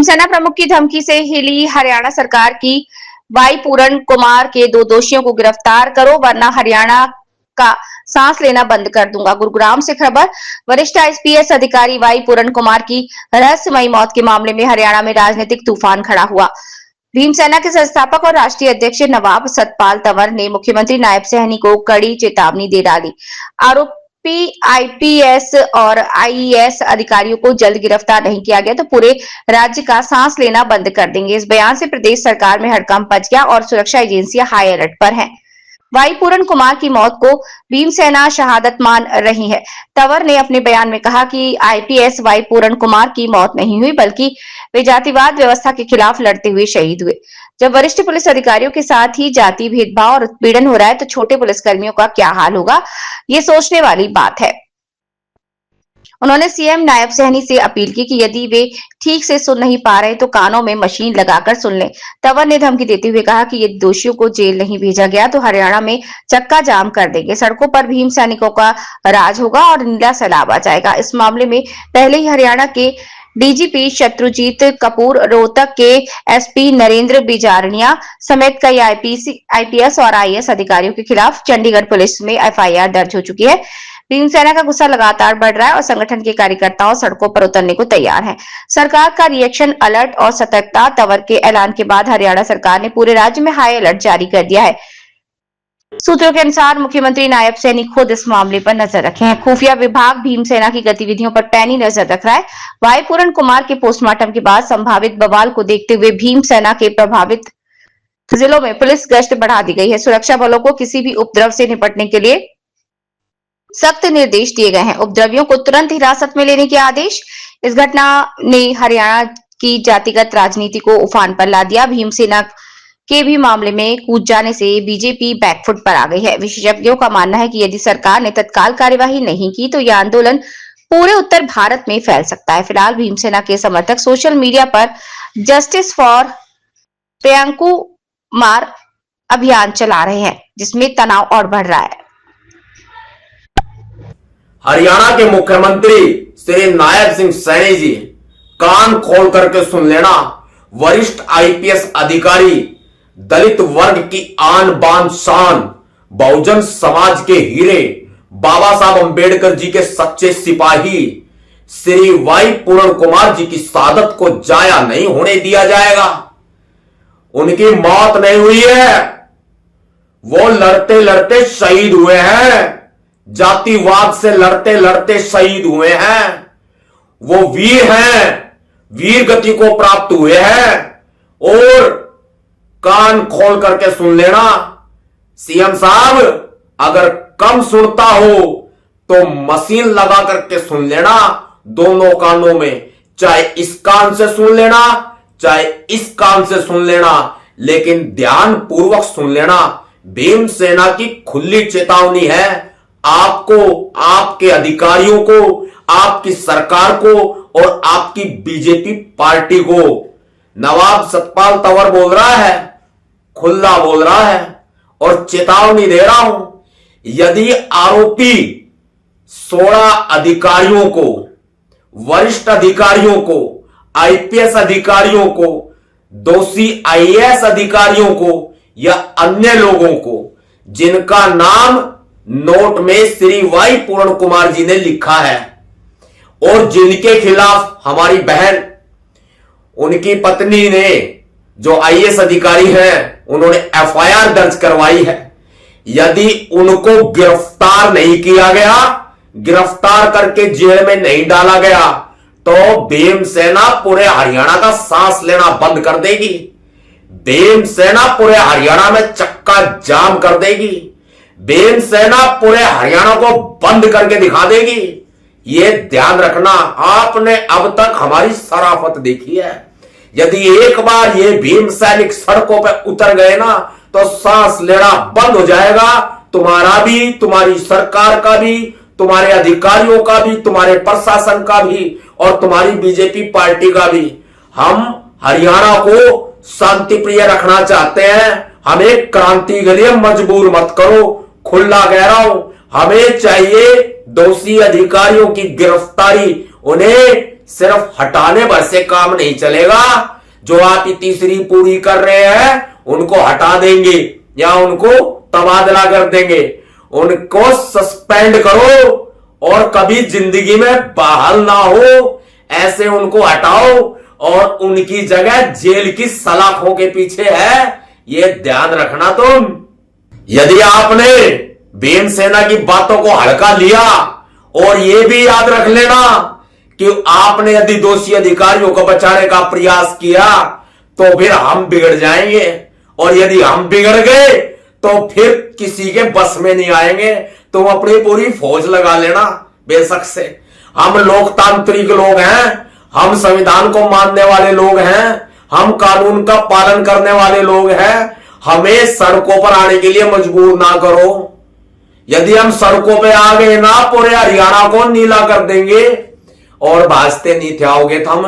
भीमसेना प्रमुख की धमकी से हिली हरियाणा सरकार की। वाई पूरन कुमार के 2 दोषियों को गिरफ्तार करो वरना हरियाणा का सांस लेना बंद कर दूंगा। गुरुग्राम से खबर। वरिष्ठ आईपीएस अधिकारी वाई पूरन कुमार की रहस्यमयी मौत के मामले में हरियाणा में राजनीतिक तूफान खड़ा हुआ। भीमसेना के संस्थापक और राष्ट्रीय अध्यक्ष नवाब सतपाल तंवर ने मुख्यमंत्री नायब सैनी को कड़ी चेतावनी दे डाली। आरोपी आईपीएस और आईएएस अधिकारियों को जल्द गिरफ्तार नहीं किया गया तो पूरे राज्य का सांस लेना बंद कर देंगे। इस बयान से प्रदेश सरकार में हड़कंप मच गया और सुरक्षा एजेंसियां हाई अलर्ट पर हैं। वाई पूरन कुमार की मौत को भीमसेना शहादत मान रही है। तंवर ने अपने बयान में कहा कि आईपीएस वाई पूरन कुमार की मौत नहीं हुई बल्कि वे जातिवाद व्यवस्था के खिलाफ लड़ते हुए शहीद हुए। जब वरिष्ठ पुलिस अधिकारियों के साथ ही जाति भेदभाव और उत्पीड़न हो रहा है तो छोटे पुलिसकर्मियों का क्या हाल होगा, ये सोचने वाली बात है। उन्होंने सीएम नायब सैनी से अपील की कि यदि वे ठीक से सुन नहीं पा रहे तो कानों में मशीन लगाकर सुन लें। तंवर ने धमकी देते हुए कहा कि यदि दोषियों को जेल नहीं भेजा गया तो हरियाणा में चक्का जाम कर देंगे। सड़कों पर भीम सैनिकों का राज होगा और नीला सैलाब आ जाएगा। इस मामले में पहले ही हरियाणा के डीजीपी शत्रुजीत कपूर, रोहतक के एसपी नरेंद्र बिजारनिया समेत कई आईपीएस और आईएएस अधिकारियों के खिलाफ चंडीगढ़ पुलिस में एफआईआर दर्ज हो चुकी है। भीमसेना का गुस्सा लगातार बढ़ रहा है और संगठन के कार्यकर्ताओं सड़कों पर उतरने को तैयार हैं। सरकार का रिएक्शन अलर्ट और सतर्कता। तंवर के ऐलान के बाद हरियाणा सरकार ने पूरे राज्य में हाई अलर्ट जारी कर दिया है। सूत्रों के अनुसार मुख्यमंत्री नायब सैनी खुद इस मामले पर नजर रखे हैं। खुफिया विभाग भीमसेना की गतिविधियों पर पैनी नजर रख रहा है। वाई पूरन कुमार के पोस्टमार्टम के बाद संभावित बवाल को देखते हुए भीमसेना के प्रभावित जिलों में पुलिस गश्त बढ़ा दी गई है। सुरक्षा बलों को किसी भी उपद्रव से निपटने के लिए सख्त निर्देश दिए गए हैं। उपद्रवियों को तुरंत हिरासत में लेने के आदेश। इस घटना ने हरियाणा की जातिगत राजनीति को उफान पर ला दिया। भीमसेना के भी मामले में कूद जाने से बीजेपी बैकफुट पर आ गई है। विशेषज्ञों का मानना है कि यदि सरकार ने तत्काल कार्यवाही नहीं की तो यह आंदोलन पूरे उत्तर भारत में फैल सकता है। फिलहाल भीमसेना के समर्थक सोशल मीडिया पर जस्टिस फॉर प्रियंकु मार अभियान चला रहे हैं जिसमें तनाव और बढ़ रहा है। हरियाणा के मुख्यमंत्री श्री नायब सिंह सैनी जी, कान खोल करके सुन लेना। वरिष्ठ आईपीएस अधिकारी, दलित वर्ग की आन बान शान, बहुजन समाज के हीरे, बाबा साहब अंबेडकर जी के सच्चे सिपाही श्री वाई पूरन कुमार जी की शहादत को जाया नहीं होने दिया जाएगा। उनकी मौत नहीं हुई है, वो लड़ते लड़ते शहीद हुए हैं। जातिवाद से लड़ते लड़ते शहीद हुए हैं। वो वीर हैं, वीर गति को प्राप्त हुए हैं। और कान खोल करके सुन लेना, सीएम साहब अगर कम सुनता हो तो मशीन लगा करके सुन लेना दोनों कानों में, चाहे इस कान से सुन लेना चाहे इस कान से सुन लेना, लेकिन ध्यान पूर्वक सुन लेना। भीमसेना की खुली चेतावनी है आपको, आपके अधिकारियों को, आपकी सरकार को और आपकी बीजेपी पार्टी को। नवाब सतपाल तंवर बोल रहा है, खुला बोल रहा है और चेतावनी दे रहा हूं, यदि आरोपी 16 अधिकारियों को, वरिष्ठ अधिकारियों को, आईपीएस अधिकारियों को, दोषी आईएएस अधिकारियों को या अन्य लोगों को जिनका नाम नोट में श्री वाई पूरन कुमार जी ने लिखा है और जिनके खिलाफ हमारी बहन, उनकी पत्नी ने, जो आईएएस अधिकारी हैं, उन्होंने एफआईआर दर्ज करवाई है, यदि उनको गिरफ्तार नहीं किया गया, गिरफ्तार करके जेल में नहीं डाला गया तो भीमसेना पूरे हरियाणा का सांस लेना बंद कर देगी। भीमसेना पूरे हरियाणा में चक्का जाम कर देगी। भीमसेना पूरे हरियाणा को बंद करके दिखा देगी। ये ध्यान रखना। आपने अब तक हमारी शराफत देखी है। यदि एक बार ये भीम सैनिक सड़कों पे उतर गए ना तो सांस लेना बंद हो जाएगा। तुम्हारा भी, तुम्हारी सरकार का भी, तुम्हारे अधिकारियों का भी, तुम्हारे प्रशासन का भी और तुम्हारी बीजेपी पार्टी का भी। हम हरियाणा को शांति प्रिय रखना चाहते हैं। हमें क्रांति के लिए मजबूर मत करो। खुला कह रहा हूं, हमें चाहिए दोषी अधिकारियों की गिरफ्तारी, उन्हें सिर्फ हटाने भर से काम नहीं चलेगा। जो आप तीसरी पूरी कर रहे हैं उनको हटा देंगे या उनको तबादला कर देंगे, उनको सस्पेंड करो और कभी जिंदगी में बहाल ना हो, ऐसे उनको हटाओ और उनकी जगह जेल की सलाखों के पीछे है, ये ध्यान रखना तुम। यदि आपने भीमसेना की बातों को हल्का लिया, और यह भी याद रख लेना कि आपने यदि दोषी अधिकारियों को बचाने का प्रयास किया तो फिर हम बिगड़ जाएंगे, और यदि हम बिगड़ गए तो फिर किसी के बस में नहीं आएंगे। तुम अपनी पूरी फौज लगा लेना बेशक से। हम लोकतांत्रिक लोग हैं, हम संविधान को मानने वाले लोग हैं, हम कानून का पालन करने वाले लोग हैं। हमें सड़कों पर आने के लिए मजबूर ना करो। यदि हम सड़कों पे आ गए ना, पूरे हरियाणा को नीला कर देंगे और भाजते नहीं थे आओगे थम।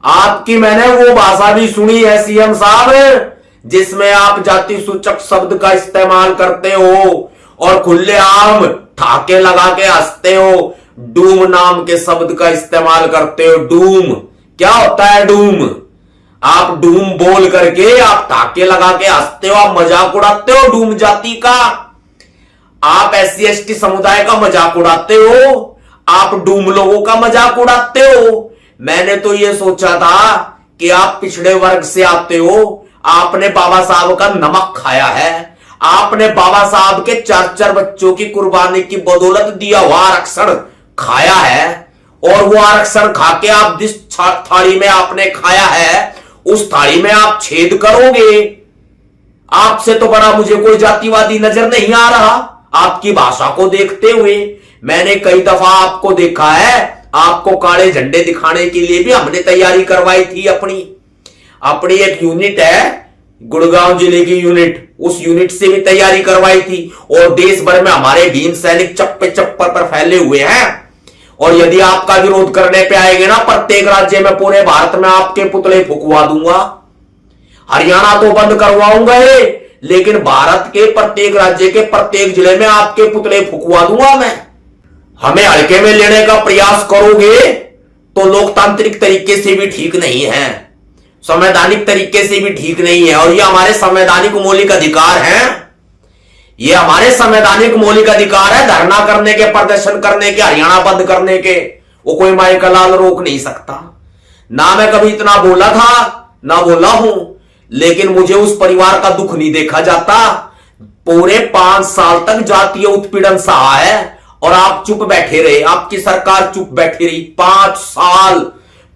आपकी मैंने वो भाषा भी सुनी है सीएम साहब, जिसमें आप जाति सूचक शब्द का इस्तेमाल करते हो और खुलेआम ठाके लगा के हंसते हो। डूम नाम के शब्द का इस्तेमाल करते हो। डूम क्या होता है? डूम आप डूम बोल करके आप ठाके लगा के हंसते हो, आप मजाक उड़ाते हो डूम जाति का। आप SC ST समुदाय का मजाक उड़ाते हो, आप डूम लोगों का मजाक उड़ाते हो। मैंने तो यह सोचा था कि आप पिछड़े वर्ग से आते हो, आपने बाबा साहब का नमक खाया है, आपने बाबा साहब के 4 बच्चों की कुर्बानी की बदौलत दिया हुआ आरक्षण खाया है, और वो आरक्षण खा के आप जिस थाली में आपने खाया है उस थाली में आप छेद करोगे। आपसे तो बड़ा मुझे कोई जातिवादी नजर नहीं आ रहा आपकी भाषा को देखते हुए। मैंने कई दफा आपको देखा है, आपको काले झंडे दिखाने के लिए भी हमने तैयारी करवाई थी। अपनी एक यूनिट है गुड़गांव जिले की यूनिट, उस यूनिट से भी तैयारी करवाई थी। और देश भर में हमारे भीम सैनिक चप्पे चप्पर पर फैले हुए हैं, और यदि आपका विरोध करने पे आएंगे ना, प्रत्येक राज्य में पूरे भारत में आपके पुतले फुकवा दूंगा। हरियाणा तो बंद करवाऊंगा ही, लेकिन भारत के प्रत्येक राज्य के प्रत्येक जिले में आपके पुतले फुकवा दूंगा मैं। हमें हल्के में लेने का प्रयास करोगे तो लोकतांत्रिक तरीके से भी ठीक नहीं है, संवैधानिक तरीके से भी ठीक नहीं है। और ये हमारे संवैधानिक मौलिक अधिकार हैं, ये हमारे संवैधानिक मौलिक अधिकार है धरना करने के, प्रदर्शन करने के, हरियाणा बंद करने के। वो कोई माइकल लाल रोक नहीं सकता। ना मैं कभी इतना बोला था ना बोला हूं, लेकिन मुझे उस परिवार का दुख नहीं देखा जाता। पूरे 5 साल तक जातीय उत्पीड़न सहा है और आप चुप बैठे रहे, आपकी सरकार चुप बैठी रही 5 साल।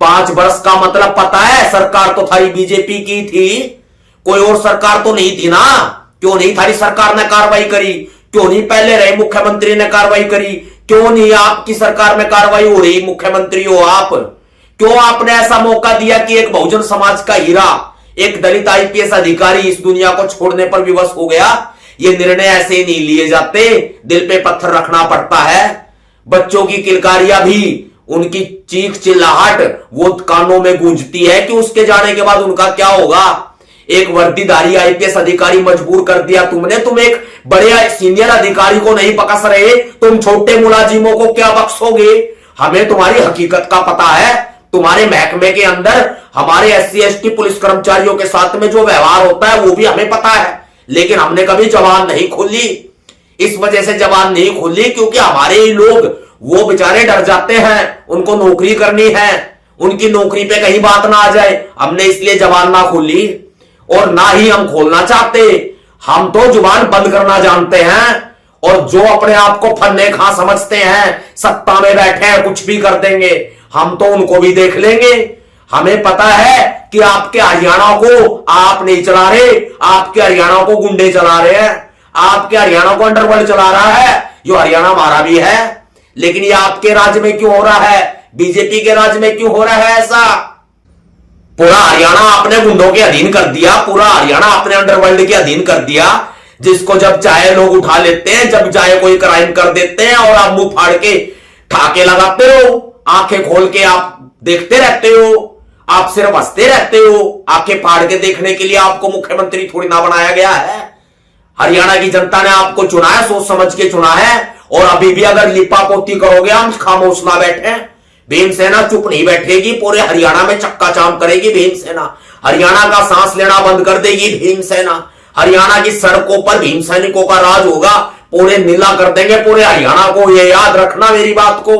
5 वर्ष का मतलब पता है? सरकार तो थारी बीजेपी की थी, कोई और सरकार तो नहीं थी ना। क्यों नहीं थारी सरकार ने कार्रवाई करी? क्यों नहीं पहले रहे मुख्यमंत्री ने कार्रवाई करी? क्यों नहीं आपकी सरकार में कार्रवाई हो रही? मुख्यमंत्री हो आप, क्यों आपने ऐसा मौका दिया कि एक बहुजन समाज का हीरा, एक दलित IPS अधिकारी इस दुनिया को छोड़ने पर विवश हो गया? ये निर्णय ऐसे ही नहीं लिए जाते, दिल पे पत्थर रखना पड़ता है। बच्चों की किलकारियां भी, उनकी चीख चिल्लाहट वो कानों में गूंजती है कि उसके जाने के बाद उनका क्या होगा। एक वर्दीधारी IPS अधिकारी मजबूर कर दिया तुमने, तुम एक बड़े सीनियर अधिकारी को नहीं पकड़ रहे, तुम छोटे मुलाजिमों को क्या बख्शोगे? हमें तुम्हारी हकीकत का पता है। तुम्हारे महकमे के अंदर हमारे SC ST पुलिस कर्मचारियों के साथ में जो व्यवहार होता है वो भी हमें पता है, लेकिन हमने कभी जबान नहीं खोली। इस वजह से जबान नहीं खोली क्योंकि हमारे ही लोग वो बेचारे डर जाते हैं, उनको नौकरी करनी है, उनकी नौकरी पे कहीं बात ना आ जाए, हमने इसलिए जबान ना खोली और ना ही हम खोलना चाहते। हम तो जुबान बंद करना जानते हैं, और जो अपने आप को फन्ने खा समझते हैं, सत्ता में बैठे हैं, कुछ भी कर देंगे, हम तो उनको भी देख लेंगे। हमें पता है कि आपके हरियाणा को आप नहीं चला रहे, आपके हरियाणा को गुंडे चला रहे हैं, आपके हरियाणा को अंडरवर्ल्ड चला रहा है, जो हरियाणा हमारा भी है। लेकिन ये आपके राज्य में क्यों हो रहा है? बीजेपी के राज्य में क्यों हो रहा है ऐसा? पूरा हरियाणा आपने गुंडों के अधीन कर दिया, पूरा हरियाणा आपने अंडरवर्ल्ड के अधीन कर दिया, जिसको जब चाहे लोग उठा लेते हैं, जब चाहे कोई क्राइम कर देते हैं, और आप मुंह फाड़ के ठाके लगाते हो, आंखें खोल के आप देखते रहते हो, आप सिर्फ हंसते रहते हो। आंखें फाड़ के देखने के लिए आपको मुख्यमंत्री थोड़ी ना बनाया गया है। हरियाणा की जनता ने आपको चुना है, सोच समझ के चुना है, और अभी भी अगर लिपा पोती करोगे हम खामोश ना बैठे, भीमसेना चुप नहीं बैठेगी, पूरे हरियाणा में चक्का जाम करेगी भीमसेना। हरियाणा का सांस लेना बंद कर देगी भीमसेना। हरियाणा की सड़कों पर भीम सैनिकों का राज होगा, पूरे नीला कर देंगे पूरे हरियाणा को। ये याद रखना मेरी बात को।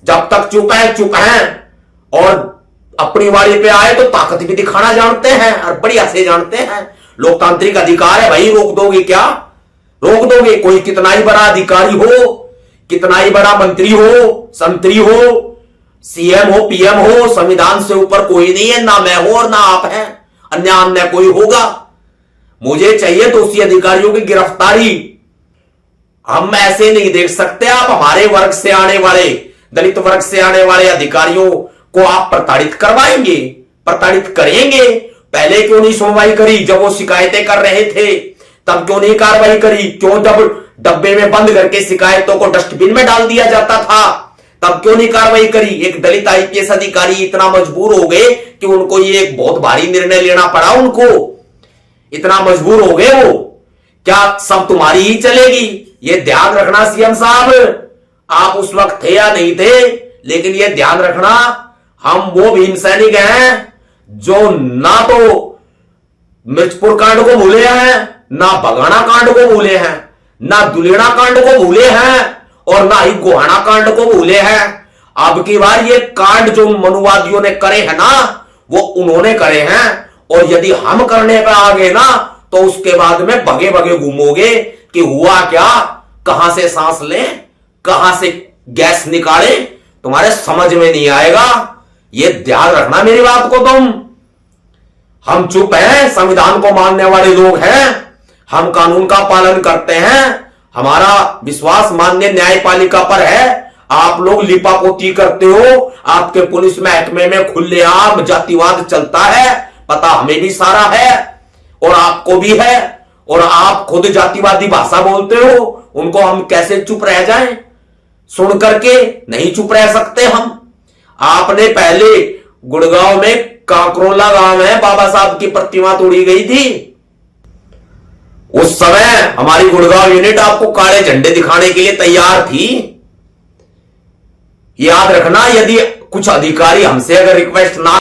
जब तक चुप है और अपनी बारी पे आए तो ताकत भी दिखाना जानते हैं और बढ़िया से जानते हैं। लोकतांत्रिक अधिकार है भाई, रोक दोगे क्या? रोक दोगे? कोई कितना ही बड़ा अधिकारी हो, कितना ही बड़ा मंत्री हो, संतरी हो, सीएम हो, पीएम हो, संविधान से ऊपर कोई नहीं है। ना मैं हूं और ना आप हैं, अन्य कोई होगा। मुझे चाहिए दोषी अधिकारियों की गिरफ्तारी। हम ऐसे नहीं देख सकते। आप हमारे वर्ग से आने वाले, दलित वर्ग से आने वाले अधिकारियों को आप प्रताड़ित करवाएंगे, प्रताड़ित करेंगे। पहले क्यों नहीं सुनवाई करी? जब वो शिकायतें कर रहे थे तब क्यों नहीं कार्रवाई करी? क्यों जब डब्बे में बंद करके शिकायतों को डस्टबिन में डाल दिया जाता था तब क्यों नहीं कार्रवाई करी? एक दलित आईपीएस अधिकारी इतना मजबूर हो गए कि उनको ये एक बहुत भारी निर्णय लेना पड़ा। उनको इतना मजबूर हो गए वो। क्या सब तुम्हारी ही चलेगी? ये ध्यान रखना सीएम साहब। आप उस वक्त थे या नहीं थे, लेकिन ये ध्यान रखना, हम वो भीम सैनिक हैं जो ना तो मिर्चपुर कांड को भूले हैं, ना बगाना कांड को भूले हैं, ना दुलेड़ा कांड को भूले हैं और ना ही गोहाना कांड को भूले हैं। अब की बार ये कांड जो मनुवादियों ने करे हैं ना, वो उन्होंने करे हैं। और यदि हम करने पे आ गए ना तो उसके बाद में भगे भगे घूमोगे कि हुआ क्या, कहां से सांस लें, कहां से गैस निकाले, तुम्हारे समझ में नहीं आएगा। ये ध्यान रखना मेरी बात को तुम। हम चुप हैं, संविधान को मानने वाले लोग हैं, हम कानून का पालन करते हैं, हमारा विश्वास माननीय न्यायपालिका पर है। आप लोग लिपापोती करते हो, आपके पुलिस महकमे में खुलेआम जातिवाद चलता है, पता हमें भी सारा है और आपको भी है। और आप खुद जातिवादी भाषा बोलते हो, उनको हम कैसे चुप रह जाएं? सुन करके नहीं चुप रह सकते हम। आपने पहले गुड़गांव में काकरोला गांव में बाबा साहब की प्रतिमा तोड़ी गई थी, उस समय हमारी गुड़गांव यूनिट आपको काले झंडे दिखाने के लिए तैयार थी। याद रखना, यदि कुछ अधिकारी हमसे अगर रिक्वेस्ट ना